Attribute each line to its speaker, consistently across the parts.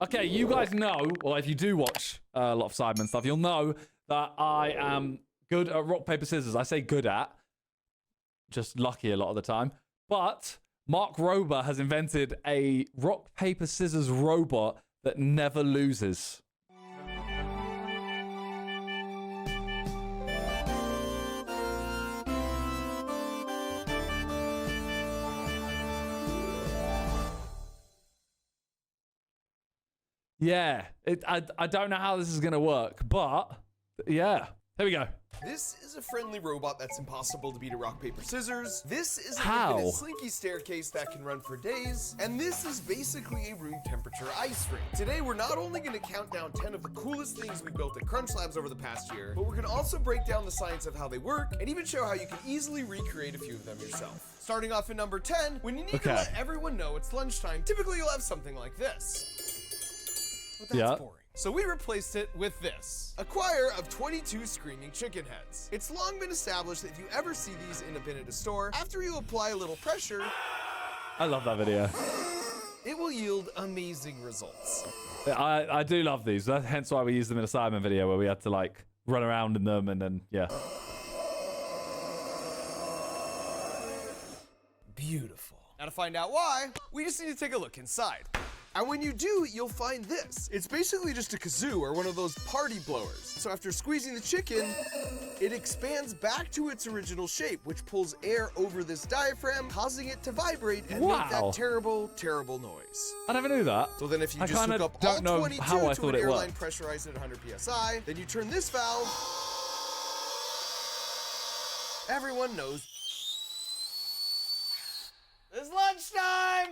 Speaker 1: Okay, you guys know, or if you do watch a lot of Sidemen stuff, you'll know that I am good at rock, paper, scissors. I say good at, just lucky a lot of the time. But Mark Roomba has invented a rock, paper, scissors robot that never loses. Yeah, I don't know how this is going to work, but yeah, here we go.
Speaker 2: This is a friendly robot that's impossible to beat a rock, paper, scissors. This is an
Speaker 1: How?
Speaker 2: infinite slinky staircase that can run for days. And this is basically a room temperature ice rink. Today, we're not only going to count down 10 of the coolest things we built at Crunch Labs over the past year, but we're going to also break down the science of how they work and even show how you can easily recreate a few of them yourself. Starting off at number 10, when you need to let everyone know it's lunchtime, typically you'll have something like this. But that's boring. So we replaced it with this. A choir of 22 screaming chicken heads. It's long been established that if you ever see these in a bin at a store, after you apply a little pressure,
Speaker 1: I love that video.
Speaker 2: it will yield amazing results.
Speaker 1: I do love these. That's hence why we used them in a Sidemen video where we had to like run around in them and then, yeah.
Speaker 2: Beautiful. Now to find out why, we just need to take a look inside. And when you do, you'll find this. It's basically just a kazoo or one of those party blowers. So after squeezing the chicken, it expands back to its original shape, which pulls air over this diaphragm, causing it to vibrate and make that terrible, terrible noise.
Speaker 1: I never knew that.
Speaker 2: So then if you just hook up all 22 to an airline pressurized at 100 PSI, then you turn this valve, everyone knows it's lunchtime!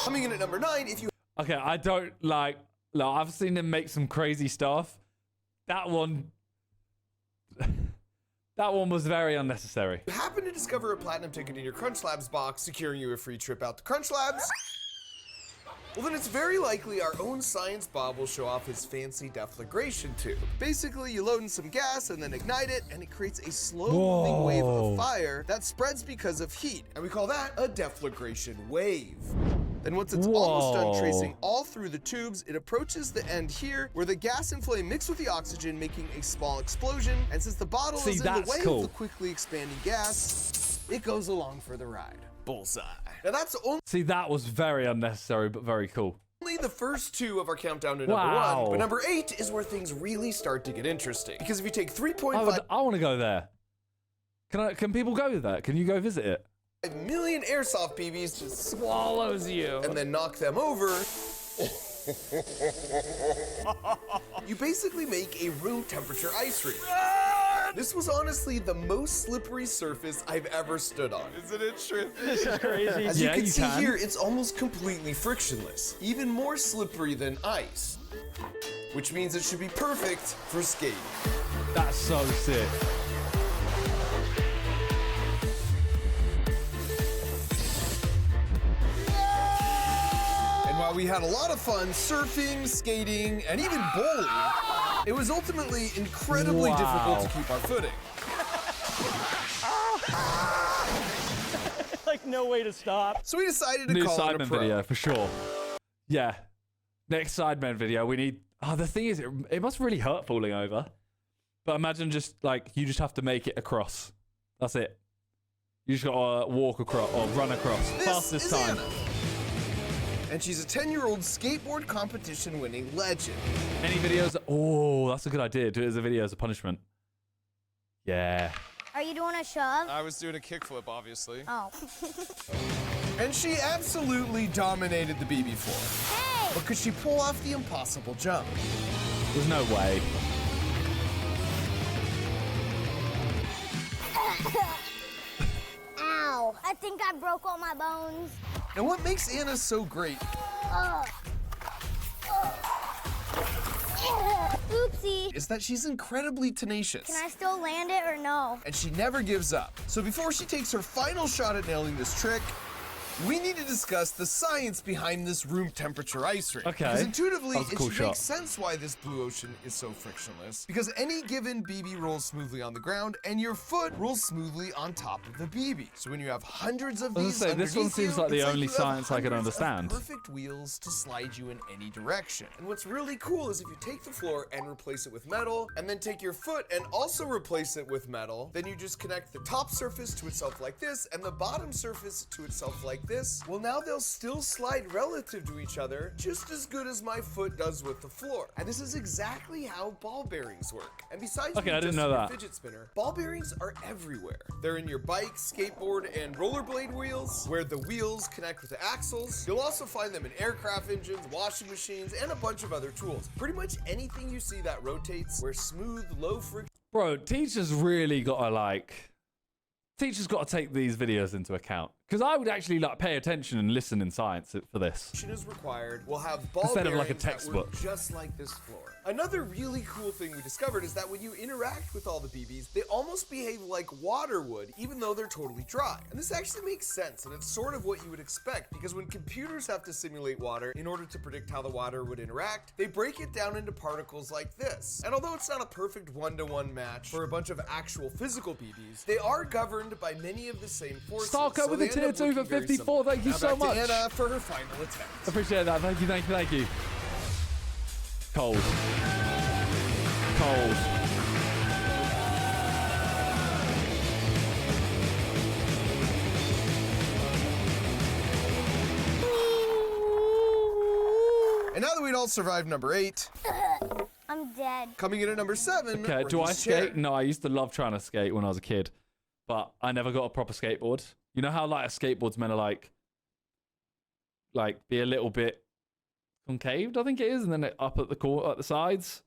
Speaker 2: Coming in at number 9, if you...
Speaker 1: Okay, I don't like... No, I've seen him make some crazy stuff. That one... that one was very unnecessary.
Speaker 2: You happen to discover a platinum ticket in your Crunch Labs box, securing you a free trip out to Crunch Labs. Well, then it's very likely our own Science Bob will show off his fancy deflagration tube. Basically, you load in some gas and then ignite it, and it creates a slow-moving wave of fire that spreads because of heat, and we call that a deflagration wave. Then once it's almost done tracing all through the tubes, it approaches the end here, where the gas and flame mix with the oxygen, making a small explosion, and since the bottle is in the way of the quickly expanding gas, it goes along for the ride. Bullseye. Now that's only...
Speaker 1: See, that was very unnecessary, but very cool.
Speaker 2: Only the first 2 of our countdown to number 1, but number 8 is where things really start to get interesting. Because if you take 3.5...
Speaker 1: I want to go there. Can people go there? Can you go visit it?
Speaker 2: 5 million airsoft BBs just swallows you and then knock them over. You basically make a room temperature ice rink. This was honestly the most slippery surface I've ever stood on. Isn't it true?
Speaker 3: This is crazy.
Speaker 2: As you can see here, it's almost completely frictionless, even more slippery than ice, which means it should be perfect for skating.
Speaker 1: That's so sick.
Speaker 2: And while we had a lot of fun surfing, skating, and even bowling, it was ultimately incredibly difficult to keep our footing.
Speaker 3: Like, no way to stop.
Speaker 2: So we decided to call it a pro.
Speaker 1: Video, for sure. Yeah. Next Sidemen video, we need... Oh, the thing is, it must really hurt falling over. But imagine just, like, you just have to make it across. That's it. You just gotta walk across, or run across. Fastest time.
Speaker 2: Anna. And she's a 10-year-old skateboard competition winning legend.
Speaker 1: Any videos? Oh, that's a good idea. Do it as a video as a punishment. Yeah.
Speaker 4: Are you doing a shove?
Speaker 2: I was doing a kickflip, obviously.
Speaker 4: Oh.
Speaker 2: And she absolutely dominated the BB floor.
Speaker 4: Hey!
Speaker 2: But could she pull off the impossible jump?
Speaker 1: There's no way.
Speaker 4: Ow. I think I broke all my bones.
Speaker 2: And what makes Anna so great
Speaker 4: Oopsie.
Speaker 2: is that she's incredibly tenacious.
Speaker 4: Can I still land it or no?
Speaker 2: And she never gives up. So before she takes her final shot at nailing this trick, we need to discuss the science behind this room temperature ice rink.
Speaker 1: Okay.
Speaker 2: Because intuitively,
Speaker 1: That was a
Speaker 2: it
Speaker 1: cool
Speaker 2: should
Speaker 1: shot.
Speaker 2: make sense why this blue ocean is so frictionless. Because any given BB rolls smoothly on the ground, and your foot rolls smoothly on top of the BB. So when you have hundreds of
Speaker 1: I was
Speaker 2: these
Speaker 1: gonna say, this one
Speaker 2: underneath
Speaker 1: seems
Speaker 2: you,
Speaker 1: like the
Speaker 2: it's
Speaker 1: only
Speaker 2: you have
Speaker 1: science I can
Speaker 2: hundreds of
Speaker 1: understand.
Speaker 2: perfect wheels to slide you in any direction. And what's really cool is if you take the floor and replace it with metal, and then take your foot and also replace it with metal, then you just connect the top surface to itself like this, and the bottom surface to itself like this. Well, now they'll still slide relative to each other, just as good as my foot does with the floor. And this is exactly how ball bearings work. And besides
Speaker 1: Okay,
Speaker 2: being
Speaker 1: I didn't
Speaker 2: just
Speaker 1: know
Speaker 2: in your
Speaker 1: that.
Speaker 2: fidget spinner, ball bearings are everywhere. They're in your bike, skateboard, and rollerblade wheels, where the wheels connect with the axles. You'll also find them in aircraft engines, washing machines, and a bunch of other tools. Pretty much anything you see that rotates, where smooth, low friction
Speaker 1: Bro, teachers really gotta teachers gotta take these videos into account. Because I would actually like pay attention and listen in science for this.
Speaker 2: is required, will have ball
Speaker 1: Instead of like a
Speaker 2: bearings that work
Speaker 1: textbook.
Speaker 2: just like this floor. Another really cool thing we discovered is that when you interact with all the BBs, they almost behave like water would, even though they're totally dry. And this actually makes sense, and it's sort of what you would expect, because when computers have to simulate water in order to predict how the water would interact, they break it down into particles like this. And although it's not a perfect one-to-one match for a bunch of actual physical BBs, they are governed by many of the same forces.
Speaker 1: Starco
Speaker 2: so
Speaker 1: with
Speaker 2: they
Speaker 1: the
Speaker 2: end
Speaker 1: tier
Speaker 2: up
Speaker 1: 2 for
Speaker 2: looking very
Speaker 1: 54.
Speaker 2: similar.
Speaker 1: Thank you
Speaker 2: Now
Speaker 1: so
Speaker 2: back to
Speaker 1: much.
Speaker 2: Anna for her final attempt.
Speaker 1: Appreciate that. Thank you, thank you, thank you. Cold. Cold.
Speaker 2: And now that we'd all survived number 8,
Speaker 4: I'm dead.
Speaker 2: coming in at number 7.
Speaker 1: Okay, do I
Speaker 2: Roonie's chair.
Speaker 1: skate? No, I used to love trying to skate when I was a kid, but I never got a proper skateboard. You know how like a skateboard's meant to like be a little bit concaved, I think it is, and then up at the sides.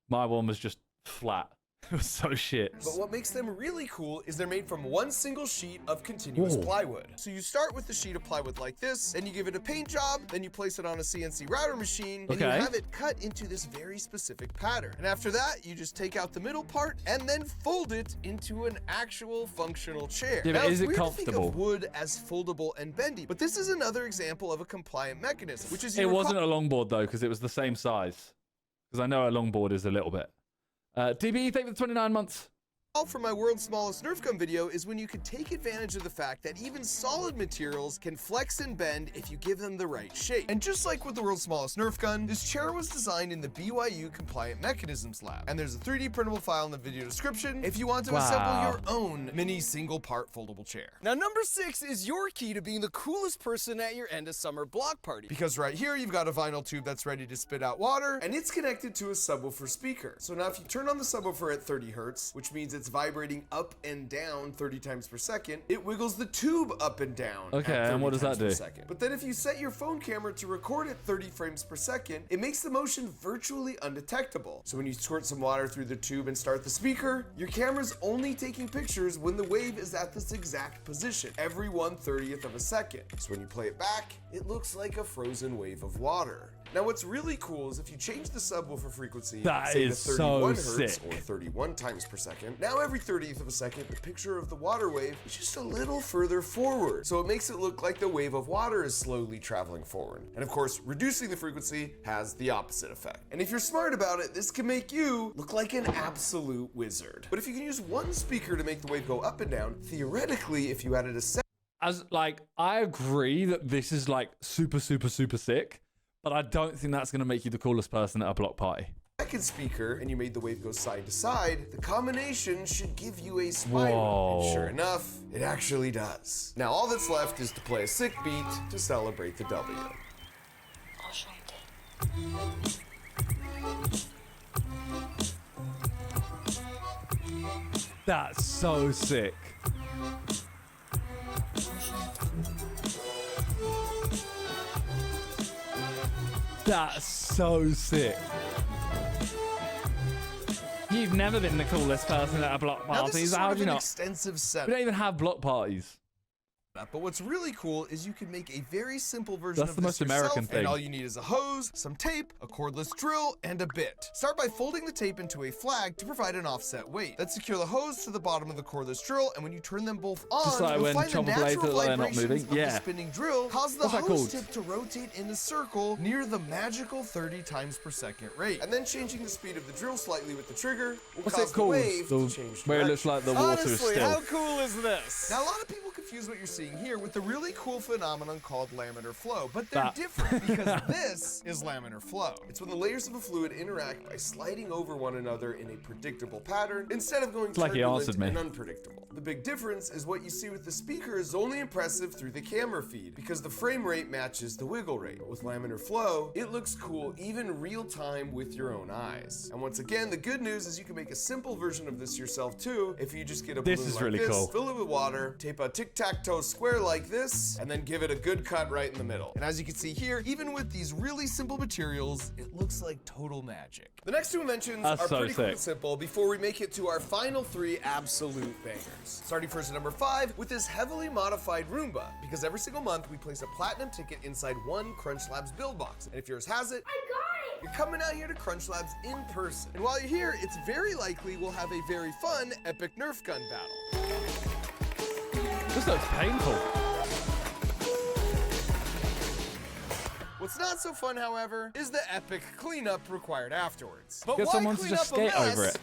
Speaker 1: My one was just flat. It was so shit.
Speaker 2: But what makes them really cool is they're made from one single sheet of continuous
Speaker 1: Whoa.
Speaker 2: plywood. So you start with the sheet of plywood like this, then you give it a paint job, then you place it on a CNC router machine, and you
Speaker 1: Okay.
Speaker 2: have it cut into this very specific pattern. And after that, you just take out the middle part and then fold it into an actual functional chair.
Speaker 1: Yeah, but
Speaker 2: now,
Speaker 1: is
Speaker 2: it's
Speaker 1: it
Speaker 2: weird to
Speaker 1: comfortable?
Speaker 2: think of wood as foldable and bendy, but this is another example of a compliant mechanism, which is
Speaker 1: It wasn't a longboard though, because it was the same size. Because I know a longboard is a little bit. DBE, thank you for the 29 months.
Speaker 2: all from my world's smallest Nerf gun video is when you can take advantage of the fact that even solid materials can flex and bend if you give them the right shape. And just like with the world's smallest Nerf gun, this chair was designed in the BYU Compliant Mechanisms Lab. And there's a 3D printable file in the video description if you want to assemble your own mini single part foldable chair. Now number 6 is your key to being the coolest person at your end of summer block party. Because right here you've got a vinyl tube that's ready to spit out water, and it's connected to a subwoofer speaker. So now if you turn on the subwoofer at 30 hertz, which means it's vibrating up and down 30 times per second, it wiggles the tube up and down.
Speaker 1: Okay,
Speaker 2: at 30
Speaker 1: and what does that
Speaker 2: times per
Speaker 1: do?
Speaker 2: second. But then if you set your phone camera to record at 30 frames per second, it makes the motion virtually undetectable. So when you squirt some water through the tube and start the speaker, your camera's only taking pictures when the wave is at this exact position, every 1/30th of a second. So when you play it back, it looks like a frozen wave of water. Now what's really cool is if you change the subwoofer frequency,
Speaker 1: That
Speaker 2: say
Speaker 1: is
Speaker 2: to 31
Speaker 1: so
Speaker 2: hertz
Speaker 1: sick.
Speaker 2: or 31 times per second, now every 30th of a second, the picture of the water wave is just a little further forward. So it makes it look like the wave of water is slowly traveling forward. And of course, reducing the frequency has the opposite effect. And if you're smart about it, this can make you look like an absolute wizard. But if you can use one speaker to make the wave go up and down, theoretically, if you added a
Speaker 1: As like, I agree that this is like super, super, super sick, but I don't think that's gonna make you the coolest person at a block party.
Speaker 2: second speaker and you made the wave go side to side, the combination should give you a spiral. And
Speaker 1: Whoa.
Speaker 2: sure enough, it actually does. Now all that's left is to play a sick beat to celebrate the W.
Speaker 1: That's so sick. That's so sick. You've never been the coolest person at a block
Speaker 2: Now
Speaker 1: party,
Speaker 2: this is
Speaker 1: so how
Speaker 2: sort
Speaker 1: do
Speaker 2: of
Speaker 1: you
Speaker 2: an
Speaker 1: not?
Speaker 2: extensive
Speaker 1: We
Speaker 2: setup.
Speaker 1: don't even have block parties.
Speaker 2: But what's really cool is you can make a very simple version
Speaker 1: That's
Speaker 2: of
Speaker 1: the
Speaker 2: this
Speaker 1: most American
Speaker 2: yourself,
Speaker 1: thing.
Speaker 2: and all you need is a hose, some tape, a cordless drill, and a bit. Start by folding the tape into a flag to provide an offset weight. Then secure the hose to the bottom of the cordless drill, and when you turn them both on,
Speaker 1: Just like
Speaker 2: you'll
Speaker 1: when
Speaker 2: find the
Speaker 1: chopper blades
Speaker 2: natural
Speaker 1: are not
Speaker 2: vibrations
Speaker 1: moving.
Speaker 2: of the
Speaker 1: Yeah.
Speaker 2: spinning drill cause the
Speaker 1: What's that
Speaker 2: hose
Speaker 1: called?
Speaker 2: tip to rotate in a circle near the magical 30 times per second rate. And then changing the speed of the drill slightly with the trigger will
Speaker 1: What's
Speaker 2: cause
Speaker 1: it
Speaker 2: the
Speaker 1: called?
Speaker 2: wave to change
Speaker 1: Where it looks
Speaker 2: direction.
Speaker 1: like the water is
Speaker 3: Honestly,
Speaker 1: still.
Speaker 3: how cool is this?
Speaker 2: Now, a lot of people confuse what you're seeing here with the really cool phenomenon called laminar flow, but they're
Speaker 1: That.
Speaker 2: different because this is laminar flow. It's when the layers of a fluid interact by sliding over one another in a predictable pattern instead of going
Speaker 1: like he
Speaker 2: turbulent
Speaker 1: answered me.
Speaker 2: and unpredictable. The big difference is what you see with the speaker is only impressive through the camera feed because the frame rate matches the wiggle rate. With laminar flow, it looks cool even real time with your own eyes. And once again, the good news is you can make a simple version of this yourself too if you just get a
Speaker 1: This
Speaker 2: balloon
Speaker 1: is
Speaker 2: like
Speaker 1: really
Speaker 2: this,
Speaker 1: cool.
Speaker 2: fill it with water, tape a tic-tac-toe square like this, and then give it a good cut right in the middle. And as you can see here, even with these really simple materials, it looks like total magic. The next two inventions
Speaker 1: That's
Speaker 2: are
Speaker 1: so
Speaker 2: pretty cool and
Speaker 1: sick.
Speaker 2: simple before we make it to our final three absolute bangers. Starting first at number 5 with this heavily modified Roomba, because every single month we place a platinum ticket inside one Crunch Labs build box. And if yours has it, you're coming out here to Crunch Labs in person. And while you're here, it's very likely we'll have a very fun epic Nerf gun battle.
Speaker 1: This looks painful.
Speaker 2: What's not so fun, however, is the epic cleanup required afterwards. But
Speaker 1: Get
Speaker 2: why
Speaker 1: someone to
Speaker 2: clean
Speaker 1: just
Speaker 2: up a
Speaker 1: skate
Speaker 2: mess
Speaker 1: over it.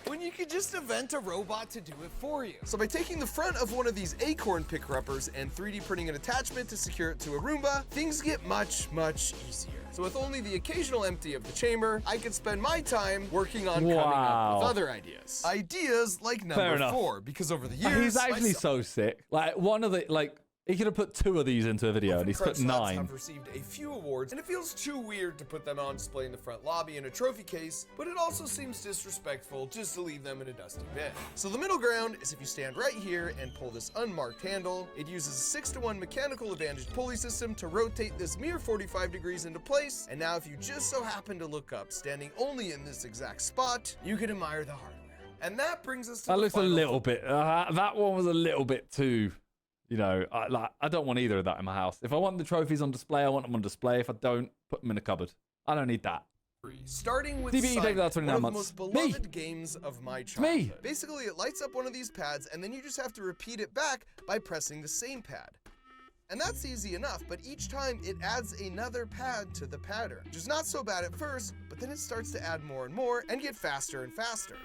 Speaker 2: when you could just invent a robot to do it for you? So by taking the front of one of these acorn picker-uppers and 3D printing an attachment to secure it to a Roomba, things get much, much easier. So with only the occasional empty of the chamber, I could spend my time working on coming up
Speaker 1: Wow.
Speaker 2: with other ideas. Ideas like
Speaker 1: Fair
Speaker 2: number
Speaker 1: enough.
Speaker 2: 4, because over the years,
Speaker 1: He's actually
Speaker 2: myself
Speaker 1: so sick. Like one of the he could have put 2 of these into a video, and he's put
Speaker 2: Crunch Labs
Speaker 1: 9.
Speaker 2: have received a few awards, and it feels too weird to put them on display in the front lobby in a trophy case, but it also seems disrespectful just to leave them in a dusty bin. So the middle ground is if you stand right here and pull this unmarked handle, it uses a 6-to-1 mechanical advantage pulley system to rotate this mere 45 degrees into place, and now if you just so happen to look up, standing only in this exact spot, you can admire the hardware. And that brings us to
Speaker 1: That
Speaker 2: the
Speaker 1: looks a
Speaker 2: final
Speaker 1: little bit. That one was a little bit too. You know, I don't want either of that in my house. If I want the trophies on display, I want them on display. If I don't, put them in a cupboard. I don't need that.
Speaker 2: Starting with
Speaker 1: DBE David, that's
Speaker 2: Sidemen,
Speaker 1: 29
Speaker 2: one of the
Speaker 1: months.
Speaker 2: most
Speaker 1: Me.
Speaker 2: beloved games of my childhood.
Speaker 1: Me.
Speaker 2: Basically, it lights up one of these pads, and then you just have to repeat it back by pressing the same pad. And that's easy enough, but each time it adds another pad to the pattern, which is not so bad at first, but then it starts to add more and more and get faster and faster.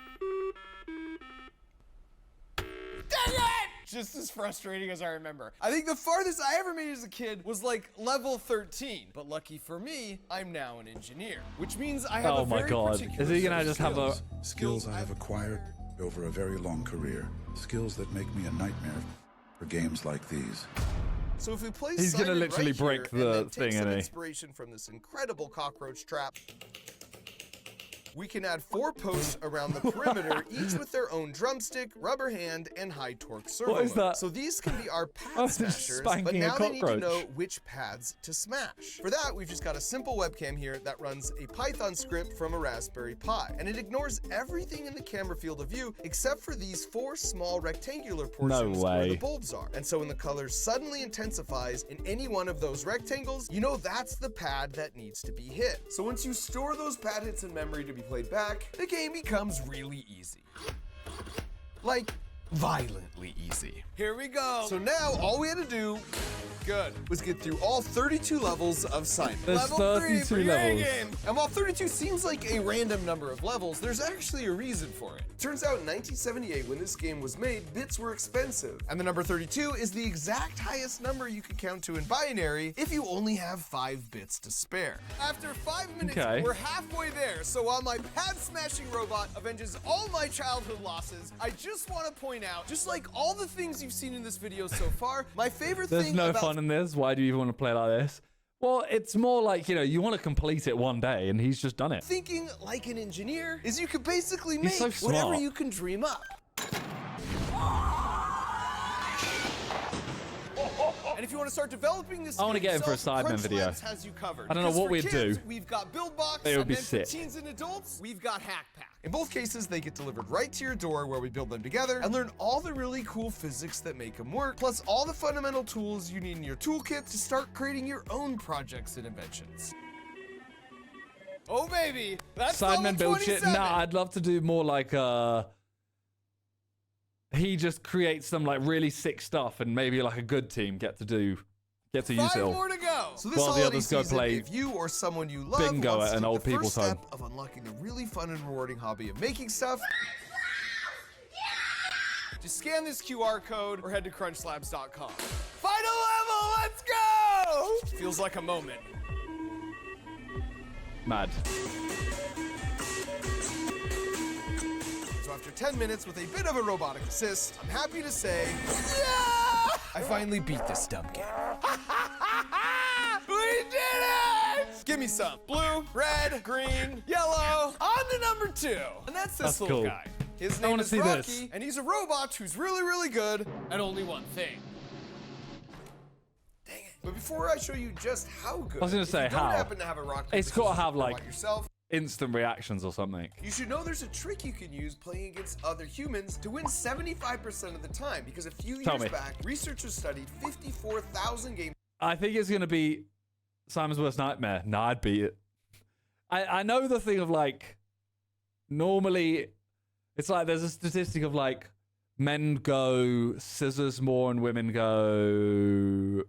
Speaker 2: Dang it! Just as frustrating as I remember. I think the farthest I ever made as a kid was like level 13. But lucky for me, I'm now an engineer, which means I have
Speaker 1: Oh
Speaker 2: a
Speaker 1: my
Speaker 2: very
Speaker 1: God.
Speaker 2: particular
Speaker 1: Is he
Speaker 2: set
Speaker 1: gonna
Speaker 2: of
Speaker 1: just have a-
Speaker 2: skills.
Speaker 5: Skills I have acquired over a very long career. Skills that make me a nightmare for games like these.
Speaker 2: So if we place
Speaker 1: He's gonna
Speaker 2: Simon
Speaker 1: literally
Speaker 2: right
Speaker 1: break
Speaker 2: here
Speaker 1: the
Speaker 2: and then
Speaker 1: thing,
Speaker 2: take some
Speaker 1: isn't he?
Speaker 2: inspiration from this incredible cockroach trap, we can add 4 posts around the perimeter, each with their own drumstick, rubber hand, and high torque servo.
Speaker 1: What is
Speaker 2: motor.
Speaker 1: that?
Speaker 2: So these can be our pad
Speaker 1: Oh, it's just
Speaker 2: smashers, but
Speaker 1: spanking a
Speaker 2: now they need to
Speaker 1: cockroach.
Speaker 2: know which pads to smash. For that, we've just got a simple webcam here that runs a Python script from a Raspberry Pi, and it ignores everything in the camera field of view except for these 4 small rectangular portions where
Speaker 1: way.
Speaker 2: the bulbs are. And so when the color suddenly intensifies in any one of those rectangles, you know that's the pad that needs to be hit. So once you store those pad hits in memory to be played back, the game becomes really easy. Like, violently easy. Here we go. So now all we had to do, was get through all 32 levels of Sidemen.
Speaker 1: There's
Speaker 2: Level
Speaker 1: 32
Speaker 2: 3,
Speaker 1: levels.
Speaker 2: game. And while 32 seems like a random number of levels, there's actually a reason for it. Turns out in 1978, when this game was made, bits were expensive. And the number 32 is the exact highest number you could count to in binary if you only have 5 bits to spare. After 5 minutes,
Speaker 1: Okay.
Speaker 2: we're halfway there. So while my pad-smashing robot avenges all my childhood losses, I just want to point out, just like all the things you've seen in this video so far, my favorite
Speaker 1: There's
Speaker 2: thing
Speaker 1: no
Speaker 2: about
Speaker 1: fun in this. Why do you even want to play like this? Well, it's more like, you know, you want to complete it one day, and he's just done it.
Speaker 2: thinking like an engineer is you could basically make
Speaker 1: so
Speaker 2: whatever
Speaker 1: smart.
Speaker 2: you can dream up. And And if you want to start developing this,
Speaker 1: I want to get him for a Sidemen video.
Speaker 2: Has you covered.
Speaker 1: I don't know
Speaker 2: Because
Speaker 1: what
Speaker 2: for
Speaker 1: we'd
Speaker 2: kids,
Speaker 1: do.
Speaker 2: We've got Build Box.
Speaker 1: It would be
Speaker 2: and then for
Speaker 1: sick.
Speaker 2: teens and adults, we've got Hack Pack. In both cases, they get delivered right to your door where we build them together and learn all the really cool physics that make them work, plus all the fundamental tools you need in your toolkit to start creating your own projects and inventions. Oh baby, that's
Speaker 1: Sidemen build shit.
Speaker 2: 27.
Speaker 1: Nah, I'd love to do more like he just creates some like really sick stuff, and maybe like a good team get to use it
Speaker 2: 5
Speaker 1: all.
Speaker 2: more to go. So this
Speaker 1: While the
Speaker 2: holiday
Speaker 1: others go
Speaker 2: season,
Speaker 1: play
Speaker 2: if you or someone you love
Speaker 1: bingo
Speaker 2: wants
Speaker 1: at
Speaker 2: to
Speaker 1: an
Speaker 2: take
Speaker 1: old
Speaker 2: the
Speaker 1: people's
Speaker 2: first
Speaker 1: home.
Speaker 2: step of unlocking the really fun and rewarding hobby of making stuff, just scan this QR code or head to crunchslabs.com. Final level, let's go! Feels like a moment.
Speaker 1: Mad.
Speaker 2: So after 10 minutes with a bit of a robotic assist, I'm happy to say, yeah! I finally beat this dumb game. We did it! Give me some. Blue, red, green, yellow. On to number 2. And that's this little
Speaker 1: cool.
Speaker 2: guy. His
Speaker 1: I
Speaker 2: name
Speaker 1: wanna
Speaker 2: is
Speaker 1: see
Speaker 2: Rocky,
Speaker 1: this.
Speaker 2: and he's a robot who's really, really good at only one thing. Dang it. But before I show you just how good,
Speaker 1: I was gonna
Speaker 2: if
Speaker 1: say
Speaker 2: you don't
Speaker 1: how.
Speaker 2: happen to have a rock, paper,
Speaker 1: It's gotta
Speaker 2: scissors
Speaker 1: have,
Speaker 2: robot
Speaker 1: like,
Speaker 2: yourself,
Speaker 1: Instant reactions or something.
Speaker 2: you should know there's a trick you can use playing against other humans to win 75% of the time, because a few
Speaker 1: Tell
Speaker 2: years
Speaker 1: me.
Speaker 2: back, researchers studied 54,000 games
Speaker 1: I think it's gonna be Simon's Worst Nightmare. Nah, I'd beat it. I know the thing of like, normally, it's like there's a statistic of like men go scissors more and women go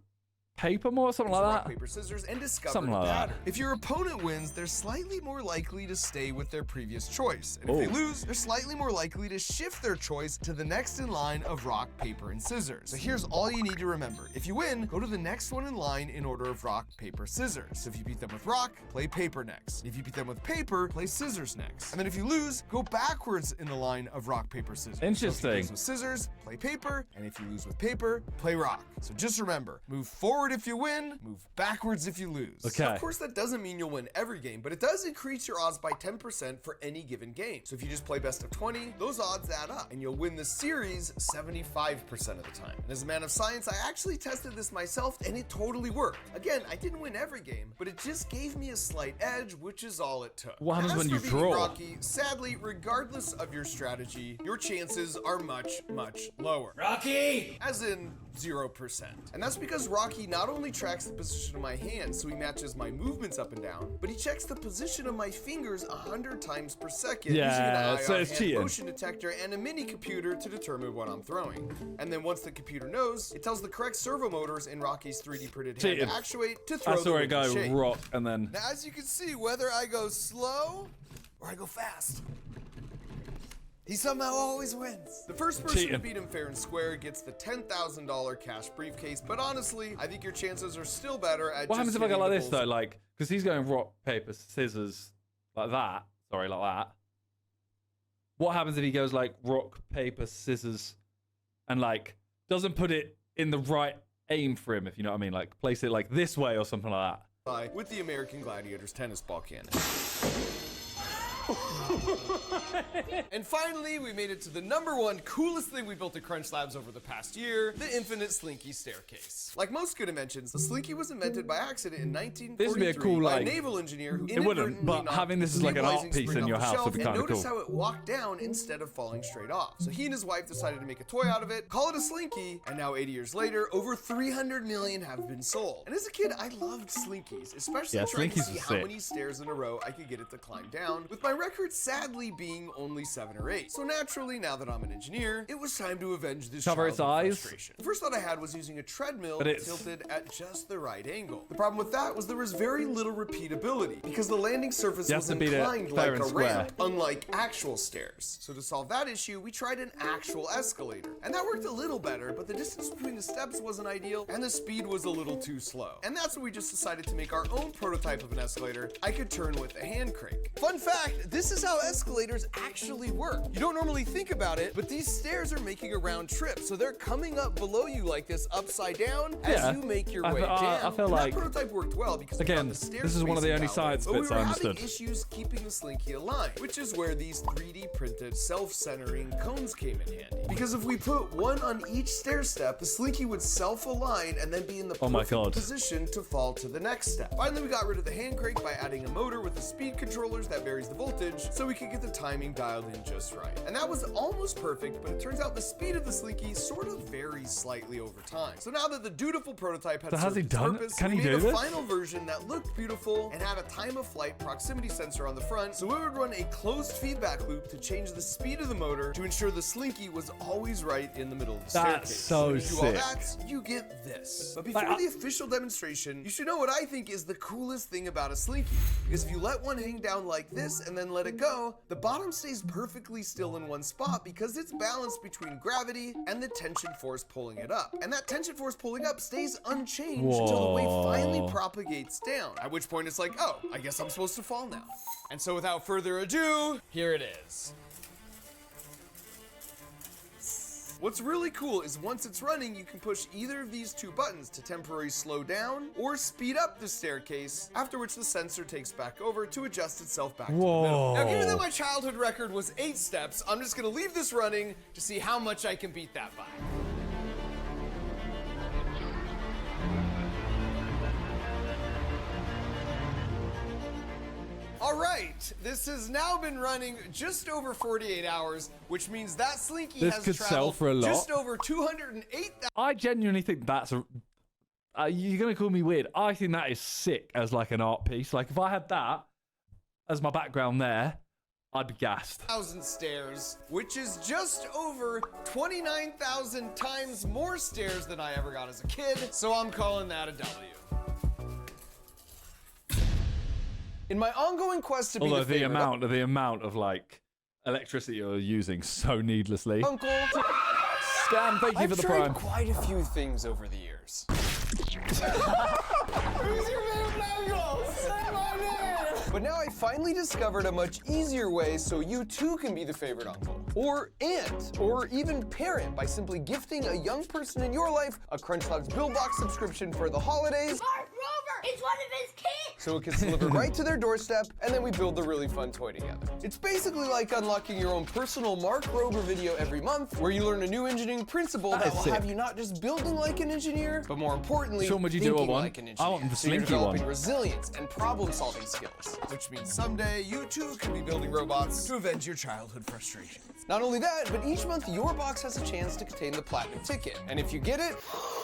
Speaker 1: paper more, something like
Speaker 2: rock,
Speaker 1: that.
Speaker 2: paper, scissors, and discover
Speaker 1: Something
Speaker 2: a
Speaker 1: like that.
Speaker 2: pattern. If your opponent wins, they're slightly more likely to stay with their previous choice. And if they
Speaker 1: Ooh.
Speaker 2: lose, they're slightly more likely to shift their choice to the next in line of rock, paper, and scissors. So here's all you need to remember. If you win, go to the next one in line in order of rock, paper, scissors. So if you beat them with rock, play paper next. If you beat them with paper, play scissors next. And then if you lose, go backwards in the line of rock, paper, scissors. So if you
Speaker 1: Interesting.
Speaker 2: lose with scissors, play paper. And if you lose with paper, play rock. So just remember, move forward if you win, move backwards if you lose.
Speaker 1: Okay.
Speaker 2: Of course, that doesn't mean you'll win every game, but it does increase your odds by 10% for any given game. So if you just play best of 20, those odds add up, and you'll win the series 75% of the time. And as a man of science, I actually tested this myself, and it totally worked. Again, I didn't win every game, but it just gave me a slight edge, which is all it took.
Speaker 1: What happens
Speaker 2: As
Speaker 1: when
Speaker 2: for
Speaker 1: you
Speaker 2: beating
Speaker 1: draw?
Speaker 2: Rocky, sadly, regardless of your strategy, your chances are much, much lower.
Speaker 3: Rocky!
Speaker 2: As in 0%. And that's because Rocky not only tracks the position of my hand so he matches my movements up and down, but he checks the position of my fingers 100 times per second
Speaker 1: Yeah,
Speaker 2: using an
Speaker 1: so
Speaker 2: IR
Speaker 1: it's
Speaker 2: hand
Speaker 1: cheating.
Speaker 2: motion detector and a mini computer to determine what I'm throwing. And then once the computer knows, it tells the correct servo motors in Rocky's 3D printed hand to
Speaker 1: Cheating.
Speaker 2: actuate to throw
Speaker 1: I
Speaker 2: the
Speaker 1: saw it go
Speaker 2: winning shape.
Speaker 1: rock and then
Speaker 2: Now, as you can see, whether I go slow or I go fast, he somehow always wins. The first person to
Speaker 1: Cheating.
Speaker 2: beat him fair and square gets the $10,000 cash briefcase, but honestly, I think your chances are still better at
Speaker 1: what
Speaker 2: just
Speaker 1: happens if I go
Speaker 2: hitting
Speaker 1: like
Speaker 2: the
Speaker 1: this
Speaker 2: bulls.
Speaker 1: though? Like, because he's going rock, paper, scissors, like that. Sorry, like that. What happens if he goes like rock, paper, scissors, and like doesn't put it in the right aim for him, if you know what I mean? Like place it like this way or something like that.
Speaker 2: With the American Gladiators tennis ball cannon. And finally, we made it to the #1 coolest thing we built at Crunch Labs over the past year, the infinite slinky staircase. Like most good inventions, the slinky was invented by accident in 1943
Speaker 1: This would be a cool,
Speaker 2: by a
Speaker 1: like-
Speaker 2: naval engineer who
Speaker 1: It wouldn't,
Speaker 2: inadvertently
Speaker 1: but
Speaker 2: knocked
Speaker 1: having this
Speaker 2: the
Speaker 1: as like an art
Speaker 2: stabilizing
Speaker 1: piece
Speaker 2: spring
Speaker 1: in your
Speaker 2: off the
Speaker 1: house
Speaker 2: shelf
Speaker 1: would be
Speaker 2: and
Speaker 1: kind of
Speaker 2: noticed
Speaker 1: cool.
Speaker 2: how it walked down instead of falling straight off. So he and his wife decided to make a toy out of it, call it a slinky, and now 80 years later, over 300 million have been sold. And as a kid, I loved slinkies, especially
Speaker 1: Yeah,
Speaker 2: trying to
Speaker 1: Slinkies
Speaker 2: see
Speaker 1: was
Speaker 2: how
Speaker 1: sick.
Speaker 2: many stairs in a row I could get it to climb down, with my record sadly being only 7 or 8. So naturally, now that I'm an engineer, it was time to avenge this
Speaker 1: Cover its
Speaker 2: childhood
Speaker 1: eyes.
Speaker 2: frustration. The first thought I had was using a treadmill
Speaker 1: But it's-
Speaker 2: tilted at just the right angle. The problem with that was there was very little repeatability because the landing surface
Speaker 1: You have
Speaker 2: was
Speaker 1: to beat it
Speaker 2: inclined
Speaker 1: fair
Speaker 2: like
Speaker 1: and
Speaker 2: a
Speaker 1: square.
Speaker 2: ramp, unlike actual stairs. So to solve that issue, we tried an actual escalator. And that worked a little better, but the distance between the steps wasn't ideal and the speed was a little too slow. And that's when we just decided to make our own prototype of an escalator I could turn with a hand crank. Fun fact, this is how escalators actually work. You don't normally think about it, but these stairs are making a round trip, so they're coming up below you like this upside down as you make your way down.
Speaker 1: I feel
Speaker 2: and
Speaker 1: like
Speaker 2: that prototype worked well because
Speaker 1: again,
Speaker 2: the stairs
Speaker 1: this is one of the only
Speaker 2: facing
Speaker 1: science
Speaker 2: outward,
Speaker 1: bits
Speaker 2: but we
Speaker 1: I
Speaker 2: were
Speaker 1: understood.
Speaker 2: having issues keeping the slinky aligned, which is where these 3D printed self-centering cones came in handy. Because if we put one on each stair step, the slinky would self-align and then be in the perfect position to fall to the next step. Finally, we got rid of the hand crank by adding a motor with the speed controllers that varies the voltage, so we could get the timing dialed in just right. And that was almost perfect, but it turns out the speed of the slinky sort of varies slightly over time. So now that the dutiful prototype had served its purpose, we made a final version that looked beautiful and had a time of flight proximity sensor on the front, so it would run a closed feedback loop to change the speed of the motor to ensure the slinky was always right in the middle of the staircase.
Speaker 1: That's so
Speaker 2: when you do all
Speaker 1: sick.
Speaker 2: that, you get this. But before the official demonstration, you should know what I think is the coolest thing about a slinky. Because if you let one hang down like this and then let it go, the bottom stays perfectly still in one spot because it's balanced between gravity and the tension force pulling it up. And that tension force pulling up stays unchanged until the wave finally propagates down. At which point it's like, oh, I guess I'm supposed to fall now. And so without further ado, here it is. What's really cool is once it's running, you can push either of these two buttons to temporarily slow down or speed up the staircase, after which the sensor takes back over to adjust itself back to the middle. Now, given that my childhood record was 8 steps, I'm just gonna leave this running to see how much I can beat that by. All right, this has now been running just over 48 hours, which means that slinky has traveled
Speaker 1: for a lot.
Speaker 2: just over 208,000.
Speaker 1: I genuinely think that's a. You're gonna call me weird. I think that is sick as like an art piece. Like if I had that as my background there, I'd be gassed.
Speaker 2: Stairs, which is just over 29,000 times more stairs than I ever got as a kid. So I'm calling that a W. In my ongoing quest to be the
Speaker 1: amount of like electricity you're using so needlessly.
Speaker 2: Uncle,
Speaker 1: Scam, thank you for the
Speaker 2: I've tried
Speaker 1: prime.
Speaker 2: quite a few things over the years. Who's your favorite mango? Say my name! But now I finally discovered a much easier way so you too can be the favorite uncle, or aunt, or even parent by simply gifting a young person in your life a Crunch Labs Build Box subscription for the holidays.
Speaker 4: It's one of his kids!
Speaker 2: So it gets delivered right to their doorstep, and then we build the really fun toy together. It's basically like unlocking your own personal Mark Rober video every month, where you learn a new engineering principle that will have you not just building like an engineer, but more importantly,
Speaker 1: Sean, would you do a
Speaker 2: thinking
Speaker 1: one?
Speaker 2: like an engineer.
Speaker 1: I want the
Speaker 2: So you're
Speaker 1: slinky one.
Speaker 2: developing resilience and problem-solving skills, which means someday you too can be building robots to avenge your childhood frustrations. Not only that, but each month your box has a chance to contain the platinum ticket, and if you get it,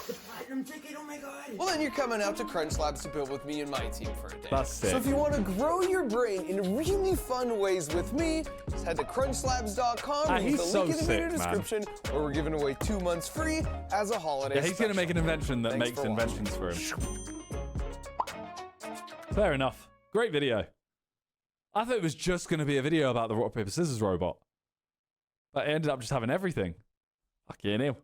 Speaker 6: The platinum ticket, oh my god!
Speaker 2: well, then you're coming out to Crunch Labs to build with me and my team for a day.
Speaker 1: That's sick.
Speaker 2: So if you want to grow your brain in really fun ways with me, just head to crunchlabs.com and use
Speaker 1: he's
Speaker 2: the link
Speaker 1: so
Speaker 2: in the video
Speaker 1: sick, man.
Speaker 2: description, where we're giving away 2 months free as a holiday
Speaker 1: Yeah, he's
Speaker 2: special.
Speaker 1: gonna make an invention that
Speaker 2: Thanks
Speaker 1: makes
Speaker 2: for watching.
Speaker 1: inventions for him. Fair enough. Great video. I thought it was just gonna be a video about the rock paper scissors robot, but it ended up just having everything. Fucking hell.